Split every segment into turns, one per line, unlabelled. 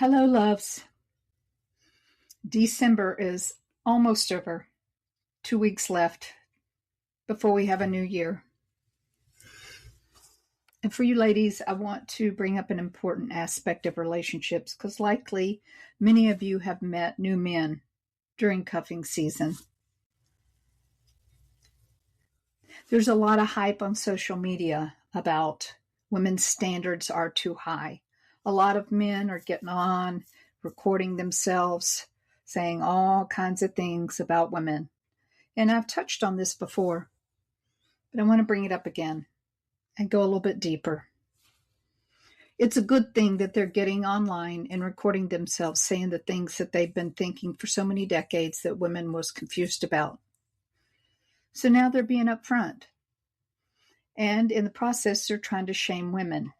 Hello, loves. December is almost over. 2 weeks left before we have a new year. And for you ladies, I want to bring up an important aspect of relationships because likely many of you have met new men during cuffing season. There's a lot of hype on social media about women's standards are too high. A lot of men are getting on, recording themselves, saying all kinds of things about women. And I've touched on this before, but I want to bring it up again and go a little bit deeper. It's a good thing that they're getting online and recording themselves saying the things that they've been thinking for so many decades that women was confused about. So now they're being upfront. And in the process, they're trying to shame women.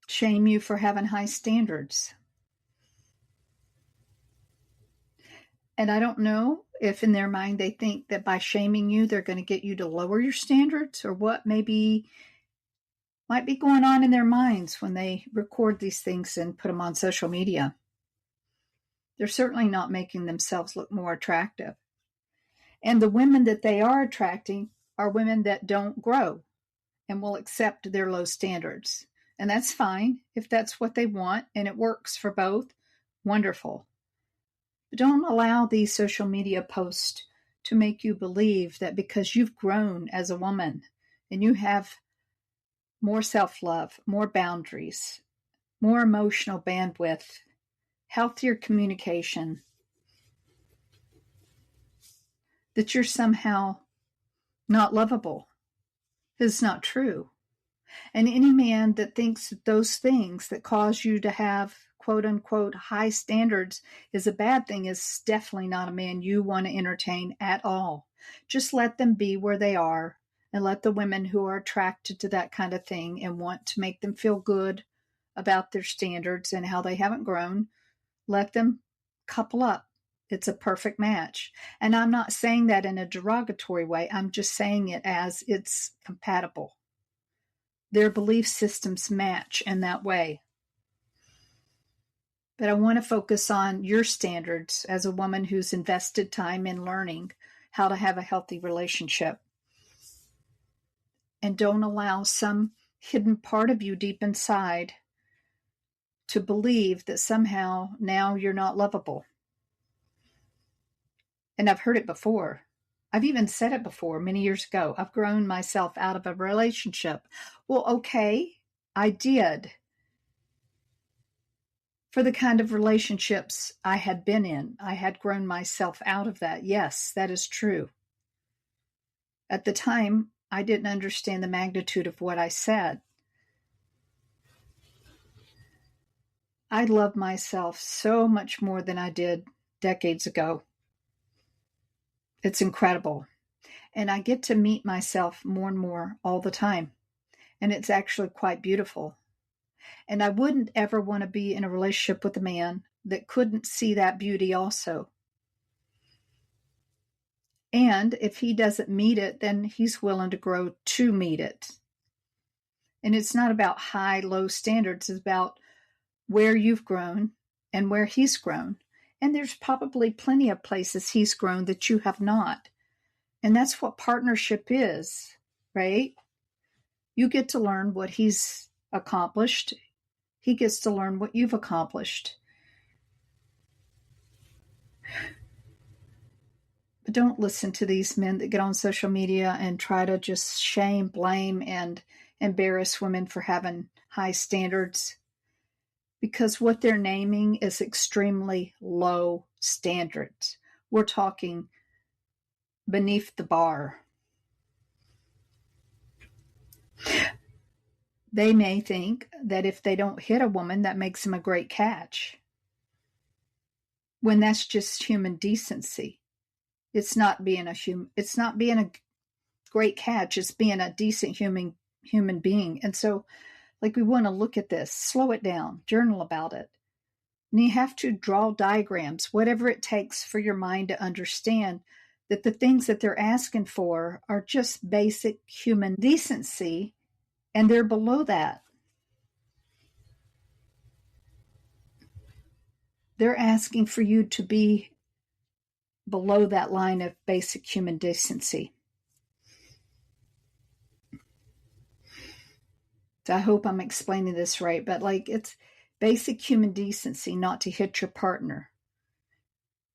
Shame you for having high standards. And I don't know if in their mind they think that by shaming you, they're going to get you to lower your standards or what might be going on in their minds when they record these things and put them on social media. They're certainly not making themselves look more attractive. And the women that they are attracting are women that don't grow and will accept their low standards. And that's fine if that's what they want and it works for both. Wonderful. But don't allow these social media posts to make you believe that because you've grown as a woman and you have more self-love, more boundaries, more emotional bandwidth, healthier communication, that you're somehow not lovable. It's not true. And any man that thinks that those things that cause you to have quote unquote high standards is a bad thing is definitely not a man you want to entertain at all. Just let them be where they are and let the women who are attracted to that kind of thing and want to make them feel good about their standards and how they haven't grown, let them couple up. It's a perfect match. And I'm not saying that in a derogatory way. I'm just saying it as it's compatible. Their belief systems match in that way. But I want to focus on your standards as a woman who's invested time in learning how to have a healthy relationship. And don't allow some hidden part of you deep inside to believe that somehow now you're not lovable. And I've heard it before. I've even said it before many years ago. I've grown myself out of a relationship. Well, okay, I did. For the kind of relationships I had been in, I had grown myself out of that. Yes, that is true. At the time, I didn't understand the magnitude of what I said. I love myself so much more than I did decades ago. It's incredible. And I get to meet myself more and more all the time. And it's actually quite beautiful. And I wouldn't ever want to be in a relationship with a man that couldn't see that beauty also. And if he doesn't meet it, then he's willing to grow to meet it. And it's not about high, low standards. It's about where you've grown and where he's grown. And there's probably plenty of places he's grown that you have not. And that's what partnership is, right? You get to learn what he's accomplished. He gets to learn what you've accomplished. But don't listen to these men that get on social media and try to just shame, blame, and embarrass women for having high standards. Because what they're naming is extremely low standards. We're talking beneath the bar. They may think that if they don't hit a woman, that makes them a great catch. When that's just human decency. It's not being a great catch. It's being a decent human being. And so, we want to look at this, slow it down, journal about it. And you have to draw diagrams, whatever it takes for your mind to understand that the things that they're asking for are just basic human decency, and they're below that. They're asking for you to be below that line of basic human decency. So I hope I'm explaining this right, but it's basic human decency not to hit your partner.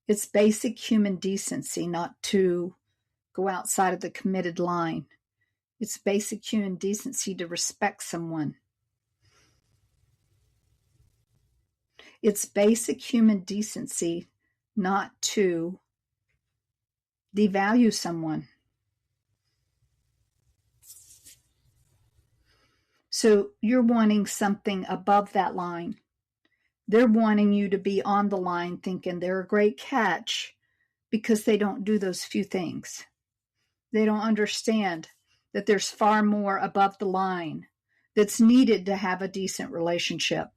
It's basic human decency not to go outside of the committed line. It's basic human decency to respect someone. It's basic human decency not to devalue someone. So you're wanting something above that line. They're wanting you to be on the line thinking they're a great catch because they don't do those few things. They don't understand that there's far more above the line that's needed to have a decent relationship.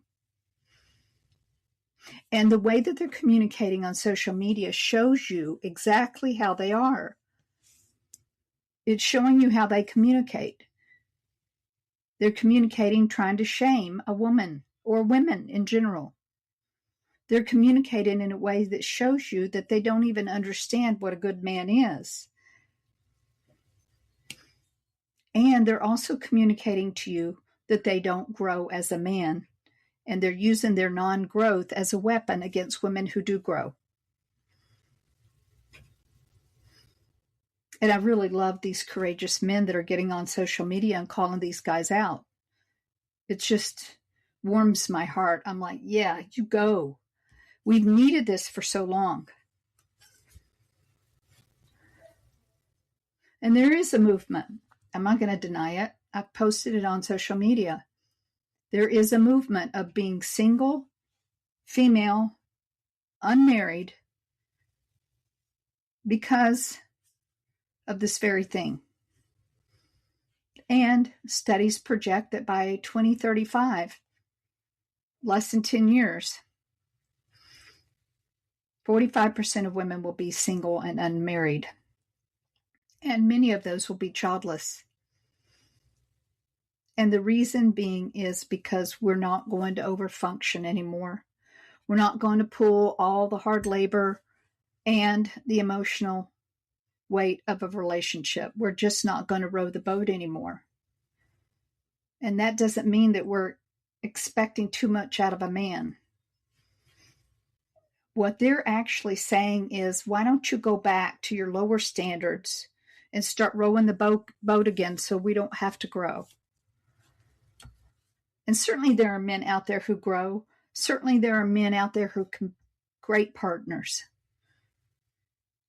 And the way that they're communicating on social media shows you exactly how they are. It's showing you how they communicate. They're communicating trying to shame a woman or women in general. They're communicating in a way that shows you that they don't even understand what a good man is. And they're also communicating to you that they don't grow as a man. And they're using their non-growth as a weapon against women who do grow. And I really love these courageous men that are getting on social media and calling these guys out. It just warms my heart. I'm like, yeah, you go. We've needed this for so long. And there is a movement. I'm not going to deny it. I've posted it on social media. There is a movement of being single, female, unmarried, because of this very thing. And studies project that by 2035, less than 10 years, 45% of women will be single and unmarried. And many of those will be childless. And the reason being is because we're not going to overfunction anymore. We're not going to pull all the hard labor and the emotional weight of a relationship. We're just not going to row the boat anymore. And that doesn't mean that we're expecting too much out of a man. What they're actually saying is, why don't you go back to your lower standards and start rowing the boat again so we don't have to grow? And certainly there are men out there who grow. Certainly there are men out there who can great partners.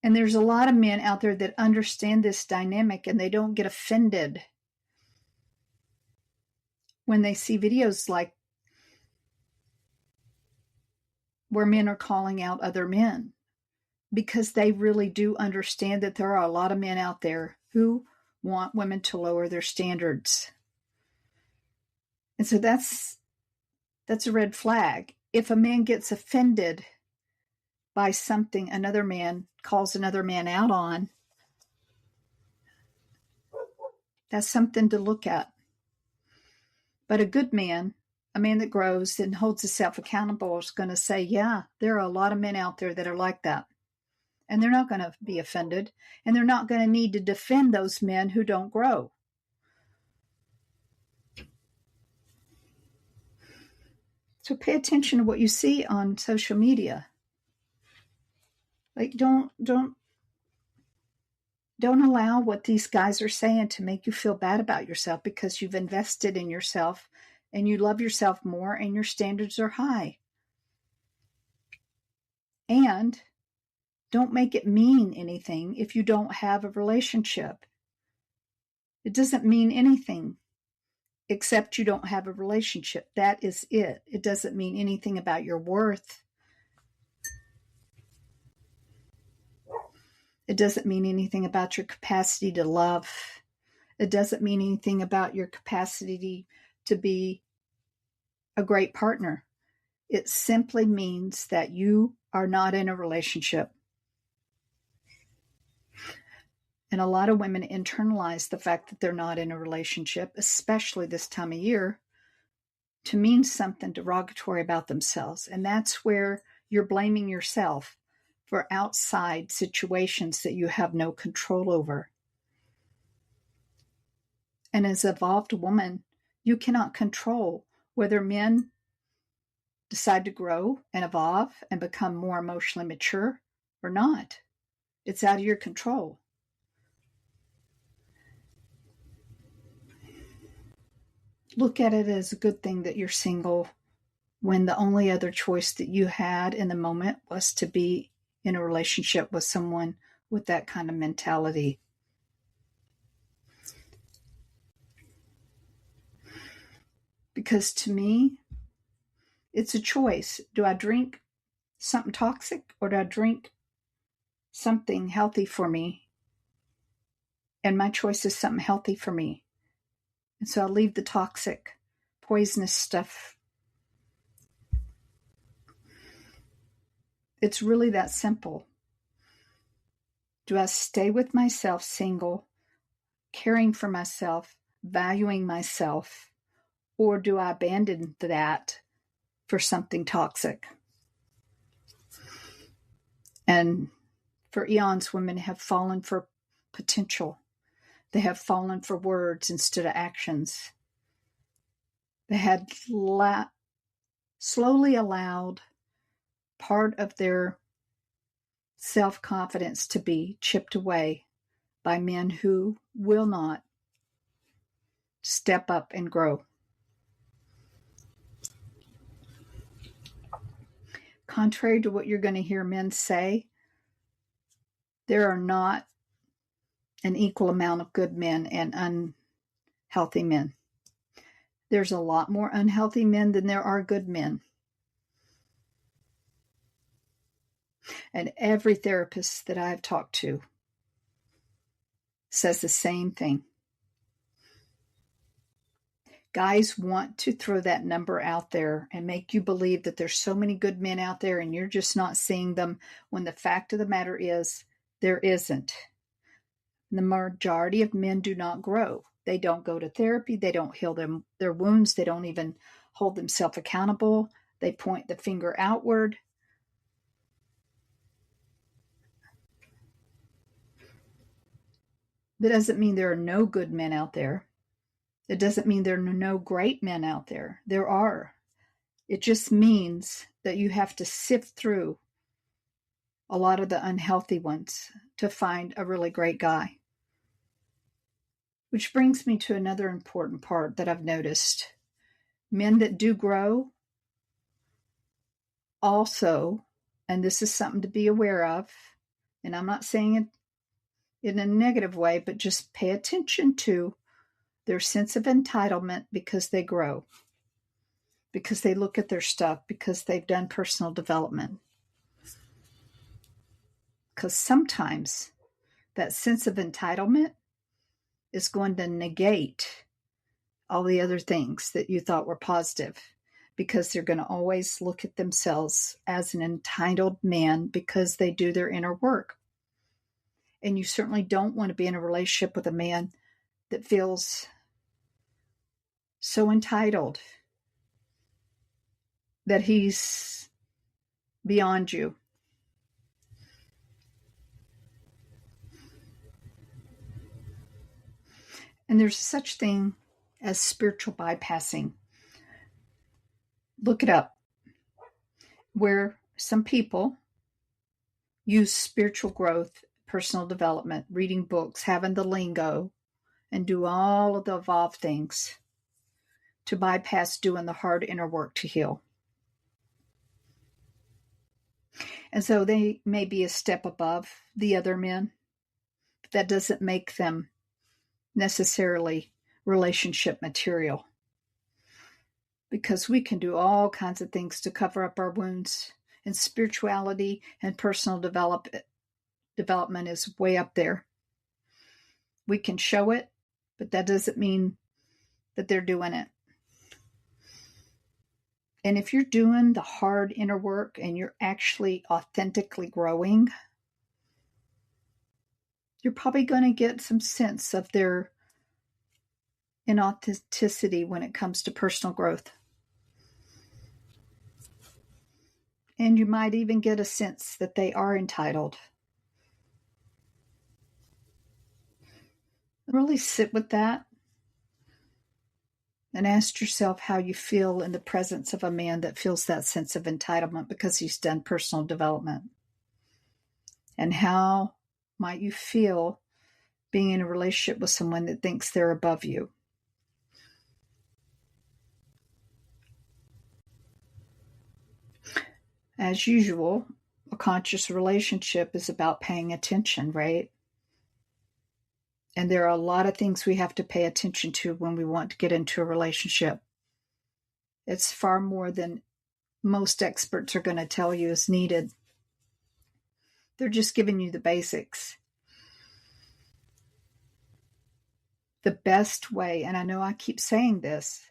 And there's a lot of men out there that understand this dynamic and they don't get offended when they see videos like where men are calling out other men, because they really do understand that there are a lot of men out there who want women to lower their standards. And so that's a red flag. If a man gets offended by something another man calls another man out on, that's something to look at. But a good man, a man that grows and holds himself accountable, is going to say, yeah, there are a lot of men out there that are like that. And they're not going to be offended. And they're not going to need to defend those men who don't grow. So pay attention to what you see on social media. Like, don't allow what these guys are saying to make you feel bad about yourself, because you've invested in yourself and you love yourself more and your standards are high. And don't make it mean anything if you don't have a relationship. It doesn't mean anything except you don't have a relationship. That is it. It doesn't mean anything about your worth. It doesn't mean anything about your capacity to love. It doesn't mean anything about your capacity to be a great partner. It simply means that you are not in a relationship. And a lot of women internalize the fact that they're not in a relationship, especially this time of year, to mean something derogatory about themselves. And that's where You're blaming yourself for outside situations that you have no control over. And as an evolved woman, you cannot control whether men decide to grow and evolve and become more emotionally mature or not. It's out of your control. Look at it as a good thing that you're single when the only other choice that you had in the moment was to be in a relationship with someone with that kind of mentality. Because to me, it's a choice. Do I drink something toxic or do I drink something healthy for me? And my choice is something healthy for me. And so I'll leave the toxic, poisonous stuff. It's really that simple. Do I stay with myself single, caring for myself, valuing myself, or do I abandon that for something toxic? And for eons, women have fallen for potential. They have fallen for words instead of actions. They had slowly allowed part of their self-confidence to be chipped away by men who will not step up and grow. Contrary to what you're going to hear men say, there are not an equal amount of good men and unhealthy men. There's a lot more unhealthy men than there are good men. And every therapist that I've talked to says the same thing. Guys want to throw that number out there and make you believe that there's so many good men out there and you're just not seeing them, when the fact of the matter is there isn't. The majority of men do not grow. They don't go to therapy. They don't heal their wounds. They don't even hold themselves accountable. They point the finger outward. That doesn't mean there are no good men out there. It doesn't mean there are no great men out there. There are. It just means that you have to sift through a lot of the unhealthy ones to find a really great guy. Which brings me to another important part that I've noticed. Men that do grow also, and this is something to be aware of, and I'm not saying it in a negative way, but just pay attention to their sense of entitlement because they grow, because they look at their stuff, because they've done personal development. Because sometimes that sense of entitlement is going to negate all the other things that you thought were positive, because they're going to always look at themselves as an entitled man because they do their inner work. And you certainly don't want to be in a relationship with a man that feels so entitled that he's beyond you. And there's such thing as spiritual bypassing. Look it up. Where some people use spiritual growth, personal development, reading books, having the lingo, and do all of the evolved things to bypass doing the hard inner work to heal. And so they may be a step above the other men, but that doesn't make them necessarily relationship material. Because we can do all kinds of things to cover up our wounds, and spirituality and personal development is way up there. We can show it, but that doesn't mean that they're doing it. And if you're doing the hard inner work and you're actually authentically growing, you're probably going to get some sense of their inauthenticity when it comes to personal growth. And you might even get a sense that they are entitled. Really sit with that and ask yourself how you feel in the presence of a man that feels that sense of entitlement because he's done personal development. And how might you feel being in a relationship with someone that thinks they're above you? As usual, a conscious relationship is about paying attention, right? And there are a lot of things we have to pay attention to when we want to get into a relationship. It's far more than most experts are going to tell you is needed. They're just giving you the basics. The best way, and I know I keep saying this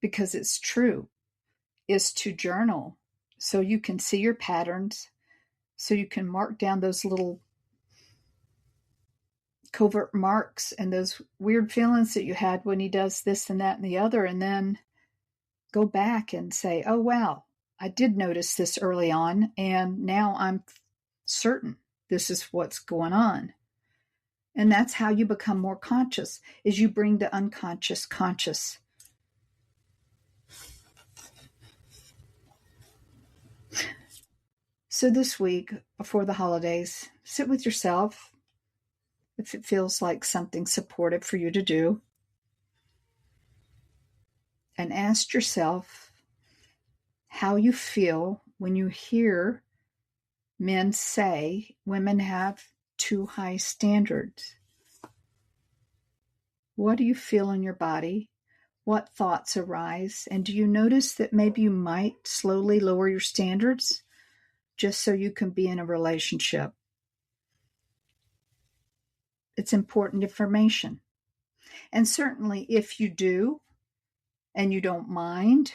because it's true, is to journal so you can see your patterns, so you can mark down those little covert marks and those weird feelings that you had when he does this and that and the other, and then go back and say, oh, wow, I did notice this early on, and now I'm certain this is what's going on. And that's how you become more conscious, is you bring the unconscious conscious. So this week, before the holidays, sit with yourself if it feels like something supportive for you to do, and ask yourself how you feel when you hear men say women have too high standards. What do you feel in your body? What thoughts arise? And do you notice that maybe you might slowly lower your standards just so you can be in a relationship? It's important information. And certainly if you do and you don't mind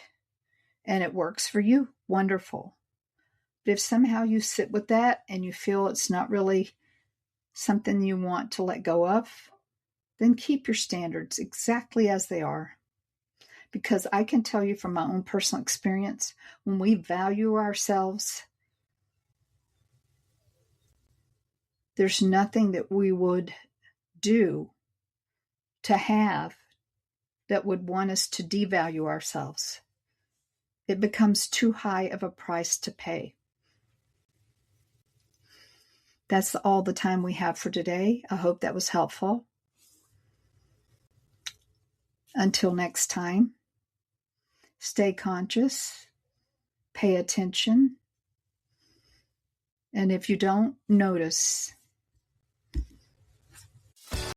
and it works for you, wonderful. But if somehow you sit with that and you feel it's not really something you want to let go of, then keep your standards exactly as they are. Because I can tell you from my own personal experience, when we value ourselves, there's nothing that we would do to have that would want us to devalue ourselves. It becomes too high of a price to pay. That's all the time we have for today. I hope that was helpful. Until next time, stay conscious, pay attention, and if you don't, notice.